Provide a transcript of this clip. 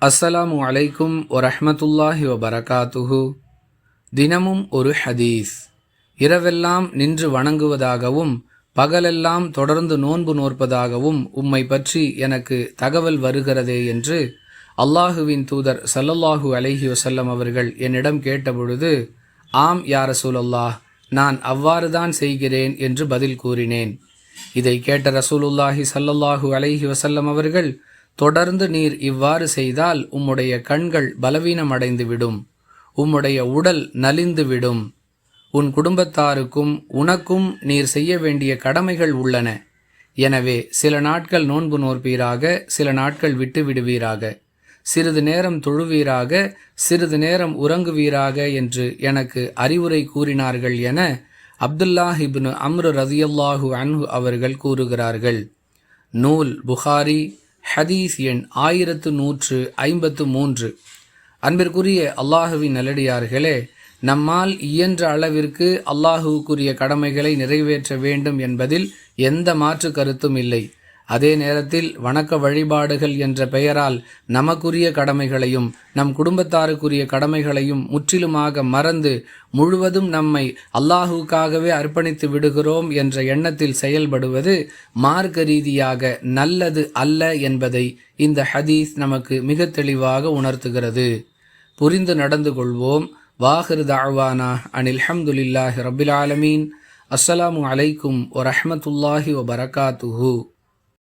அஸ்ஸலாமு அலைக்கும் வரஹ்மத்துல்லாஹி வபரகாத்துஹு. தினமும் ஒரு ஹதீஸ். இரவெல்லாம் நின்று வணங்குவதாகவும் பகலெல்லாம் தொடர்ந்து நோன்பு நோற்பதாகவும் உம்மை பற்றி எனக்கு தகவல் வருகிறதே என்று அல்லாஹுவின் தூதர் ஸல்லல்லாஹு அலைஹி வஸல்லம் அவர்கள் என்னிடம் கேட்டபொழுது, ஆம் யா ரசூலல்லாஹ், நான் அவ்வாறுதான் செய்கிறேன் என்று பதில் கூறினேன். இதை கேட்ட ரசூலுல்லாஹி ஸல்லல்லாஹு அலைஹி வஸல்லம் அவர்கள், தொடர்ந்து நீர் இவ்வாறு செய்தால் உம்முடைய கண்கள் பலவீனமடைந்துவிடும், உம்முடைய உடல் நலிந்துவிடும், உன் குடும்பத்தாருக்கும் உனக்கும் நீர் செய்ய வேண்டிய கடமைகள் உள்ளன. எனவே சில நாட்கள் நோன்பு நோற்பீராக, சில நாட்கள் விட்டு விடுவீராக, சிறிது நேரம் தொழுவீராக, சிறிது நேரம் உறங்குவீராக என்று எனக்கு அறிவுரை கூறினார்கள் என அப்துல்லாஹ் இப்னு அம்ர் ரதியல்லாஹு அன்ஹு அவர்கள் கூறுகிறார்கள். நூல் புகாரி, ஹதீஸ் எண் 1153. அன்பிற்குரிய அல்லாஹுவின் நல்லடியார்களே, நம்மால் இயன்ற அளவிற்கு அல்லாஹுவுக்குரிய கடமைகளை நிறைவேற்ற வேண்டும் என்பதில் எந்த மாற்று கருத்தும் இல்லை. அதே நேரத்தில் வணக்க வழிபாடுகள் என்ற பெயரால் நமக்குரிய கடமைகளையும் நம் குடும்பத்தாருக்குரிய கடமைகளையும் முற்றிலுமாக மறந்து முழுவதும் நம்மை அல்லாஹுக்காகவே அர்ப்பணித்து விடுகிறோம் என்ற எண்ணத்தில் செயல்படுவது மார்க்க ரீதியாக நல்லது அல்ல என்பதை இந்த ஹதீஸ் நமக்கு மிக தெளிவாக உணர்த்துகிறது. புரிந்து நடந்து கொள்வோம். வாஹிர் தஅவானா அனில் ஹம்துலில்லாஹி ரப்பில் ஆலமீன். அஸ்ஸலாமு அலைக்கும் வரஹ்மத்துல்லாஹி வபரகாத்துஹு.